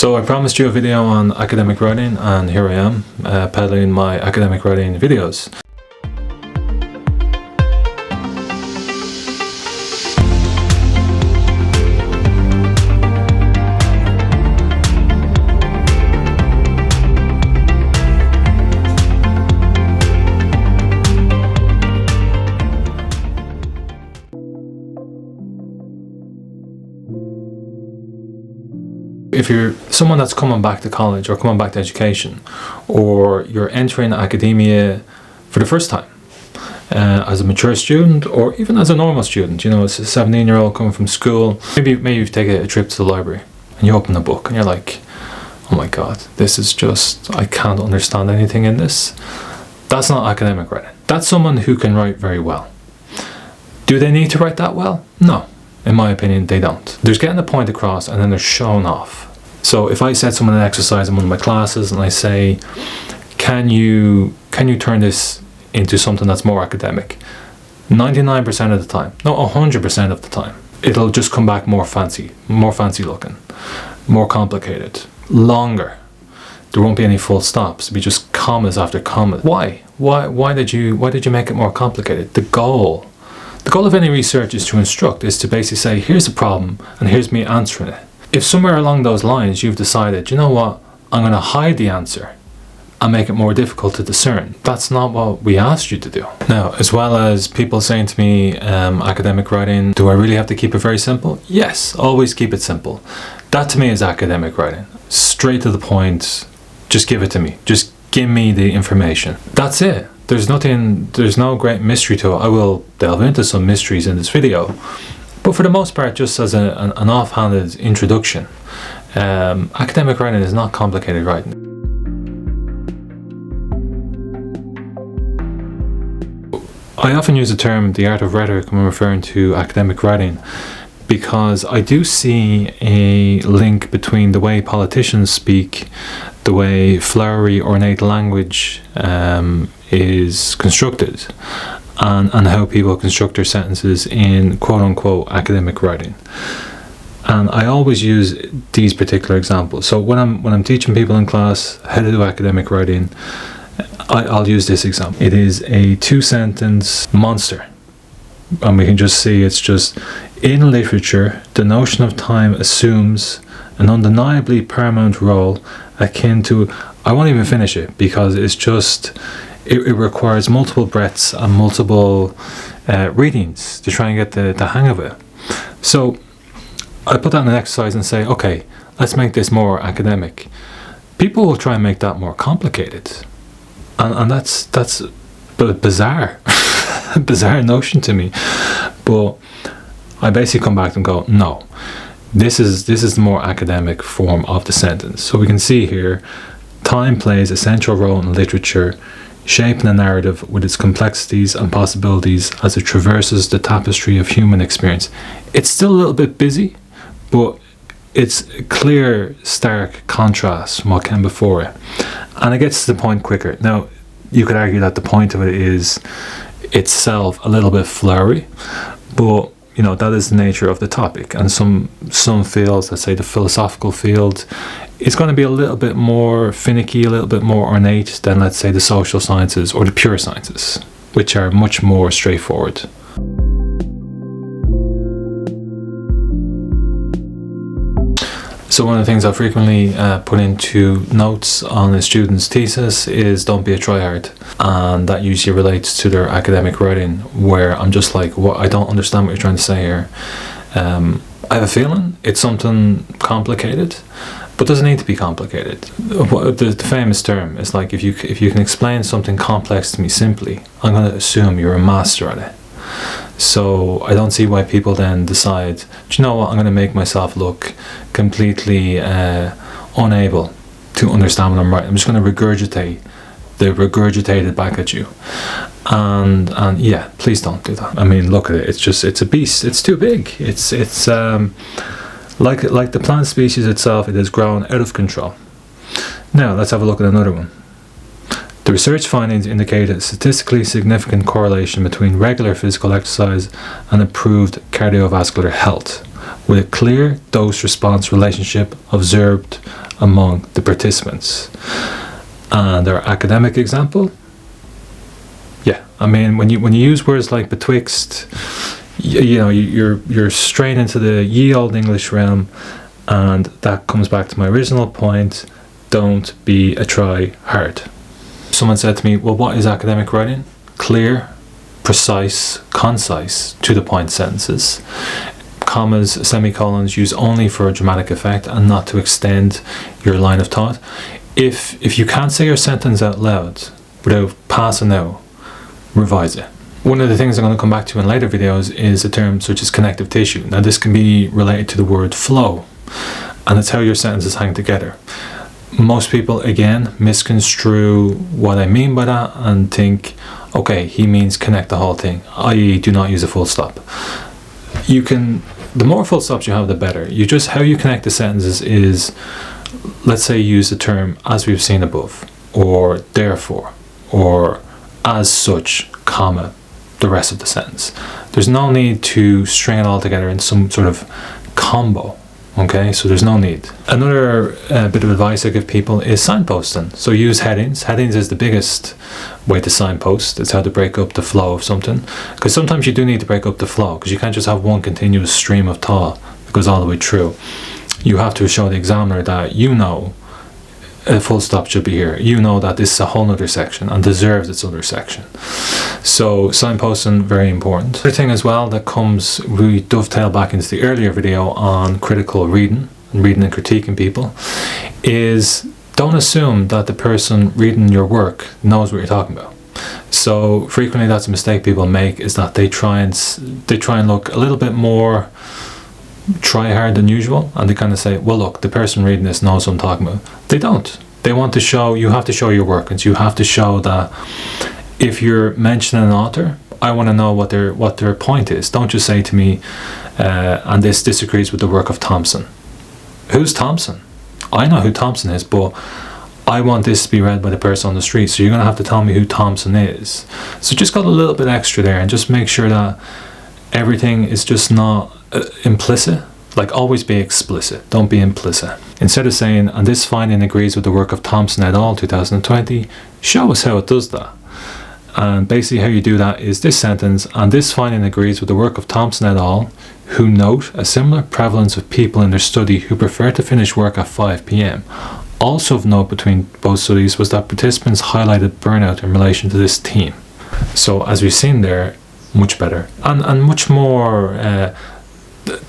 So I promised you a video on academic writing, and here I am, peddling my academic writing videos. If you're someone that's coming back to college or coming back to education, or you're entering academia for the first time as a mature student, or even as a normal student, you know, as a 17-year-old coming from school, maybe you've taken a trip to the library and you open a book and you're like, oh my god, this is just, I can't understand anything in this. That's not academic writing. That's someone who can write very well. Do they need to write that well? No. In my opinion, they don't. There's getting the point across and then there's showing off. So if I set someone an exercise in one of my classes and I say, can you turn this into something that's more academic? 99% of the time, no, 100% of the time, it'll just come back more fancy looking, more complicated, longer. There won't be any full stops. It'll be just commas after commas. Why? Why did you make it more complicated? The goal of any research is to instruct, is to basically say, here's the problem and here's me answering it. If somewhere along those lines you've decided, you know what, I'm going to hide the answer and make it more difficult to discern, that's not what we asked you to do. Now, as well as people saying to me, academic writing, do I really have to keep it very simple? Yes, always keep it simple. That to me is academic writing. Straight to the point, just give it to me. Just give me the information. That's it. There's no great mystery to it. I will delve into some mysteries in this video, but for the most part, just as an offhanded introduction, academic writing is not complicated writing. I often use the term the art of rhetoric when referring to academic writing, because I do see a link between the way politicians speak, the way flowery, ornate language is constructed, and how people construct their sentences in quote-unquote academic writing. And I always use these particular examples. So when I'm teaching people in class how to do academic writing, I'll use this example. It is a 2-sentence monster, and we can just see it's just, in literature, the notion of time assumes an undeniably paramount role akin to, I won't even finish it because it's just, it requires multiple breaths and multiple readings to try and get the hang of it. So I put that in an exercise and say, okay, let's make this more academic. People will try and make that more complicated, and that's bizarre. Bizarre notion to me. But I basically come back and go, no, this is the more academic form of the sentence. So we can see here, time plays a central role in literature, shaping a narrative with its complexities and possibilities as it traverses the tapestry of human experience. It's still a little bit busy, but it's a clear, stark contrast from what came before it. And it gets to the point quicker. Now, you could argue that the point of it is itself a little bit flowery, but you know, that is the nature of the topic. And some fields, let's say the philosophical field, is going to be a little bit more finicky, a little bit more ornate than, let's say, the social sciences or the pure sciences, which are much more straightforward. So one of the things I frequently put into notes on a student's thesis is don't be a tryhard, and that usually relates to their academic writing, where I'm just like, what, I don't understand what you're trying to say here. I have a feeling it's something complicated, but doesn't need to be complicated. The famous term is like, if you can explain something complex to me simply, I'm going to assume you're a master at it. So I don't see why people then decide, do you know what, I'm going to make myself look completely unable to understand what I'm writing. I'm just going to regurgitate the regurgitated back at you. And yeah, please don't do that. I mean, look at it. It's a beast. It's too big. It's like the plant species itself, it has grown out of control. Now let's have a look at another one. The research findings indicate a statistically significant correlation between regular physical exercise and improved cardiovascular health, with a clear dose-response relationship observed among the participants. And our academic example, yeah, I mean, when you use words like betwixt, you're straight into the ye old English realm, and that comes back to my original point: don't be a try-hard. Someone said to me, well, what is academic writing? Clear, precise, concise, to-the-point sentences. Commas, semicolons used only for a dramatic effect and not to extend your line of thought. If you can't say your sentence out loud without passing out, revise it. One of the things I'm going to come back to in later videos is a term such as connective tissue. Now this can be related to the word flow, and it's how your sentences hang together. Most people, again, misconstrue what I mean by that and think, okay, he means connect the whole thing, i.e. do not use a full stop. The more full stops you have, the better. How you connect the sentences is, let's say, use the term as we've seen above, or therefore, or as such, comma, the rest of the sentence. There's no need to string it all together in some sort of combo. Okay, so there's no need. Another bit of advice I give people is signposting. So use headings. Headings is the biggest way to signpost. It's how to break up the flow of something. Because sometimes you do need to break up the flow, because you can't just have one continuous stream of thought that goes all the way through. You have to show the examiner that you know a full stop should be here. You know that this is a whole other section and deserves its other section. So signposting, very important. Other thing as well that comes, we dovetail back into the earlier video on critical reading and reading and critiquing people, is don't assume that the person reading your work knows what you're talking about. So frequently that's a mistake people make, is that they try and look a little bit more try hard than usual, and they kind of say, well, look, the person reading this knows what I'm talking about. They don't. They want to show, you have to show your work, and you have to show that if you're mentioning an author, I want to know what their point is. Don't just say to me, and this disagrees with the work of Thompson. Who's Thompson? I know who Thompson is, but I want this to be read by the person on the street, so you're going to have to tell me who Thompson is. So just got a little bit extra there, and just make sure that everything is just not implicit. Like, always be explicit, don't be implicit. Instead of saying, and this finding agrees with the work of Thompson et al. 2020, show us how it does that. And basically how you do that is this sentence, and this finding agrees with the work of Thompson et al., who note a similar prevalence of people in their study who prefer to finish work at 5 p.m. Also of note between both studies was that participants highlighted burnout in relation to this theme. So as we've seen there, much better and much more.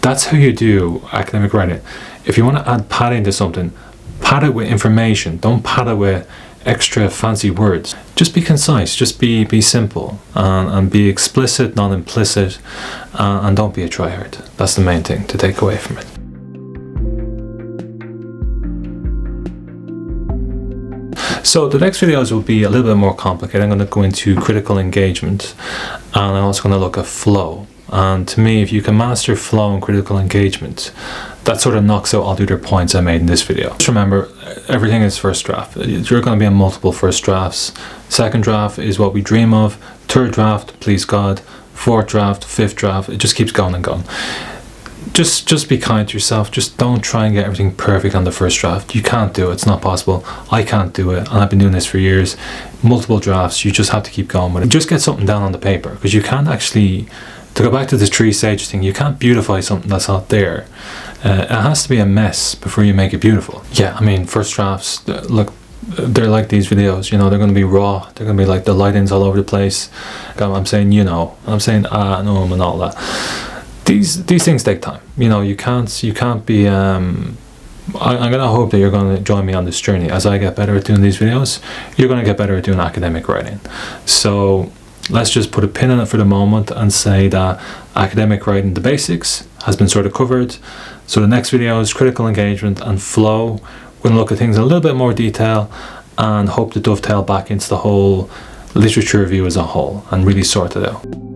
That's how you do academic writing. If you want to add padding to something, pad it with information. Don't pad it with extra fancy words. Just be concise, just be simple, and be explicit, not implicit, and don't be a tryhard. That's the main thing to take away from it. So the next videos will be a little bit more complicated. I'm going to go into critical engagement, and I'm also going to look at flow. And to me, if you can master flow and critical engagement, that sort of knocks out all the other points I made in this video. Just remember, everything is first draft. You're going to be in multiple first drafts. Second draft is what we dream of. Third draft, please God. Fourth draft, fifth draft, it just keeps going and going. Just be kind to yourself. Just don't try and get everything perfect on the first draft. You can't do it. It's not possible. I can't do it, and I've been doing this for years. Multiple drafts, you just have to keep going with it. Just get something down on the paper, because you can't actually, to go back to the 3 stages thing, you can't beautify something that's not there. It has to be a mess before you make it beautiful. Yeah, I mean, first drafts, look, they're like these videos, you know, they're going to be raw. They're going to be like the lighting's all over the place. I'm saying, you know, I'm saying, no, and all that. These things take time. You know, you can't be, I'm going to hope that you're going to join me on this journey. As I get better at doing these videos, you're going to get better at doing academic writing. So let's just put a pin in it for the moment and say that academic writing, the basics, has been sort of covered. So the next video is critical engagement and flow. We're going to look at things in a little bit more detail and hope to dovetail back into the whole literature review as a whole and really sort it out.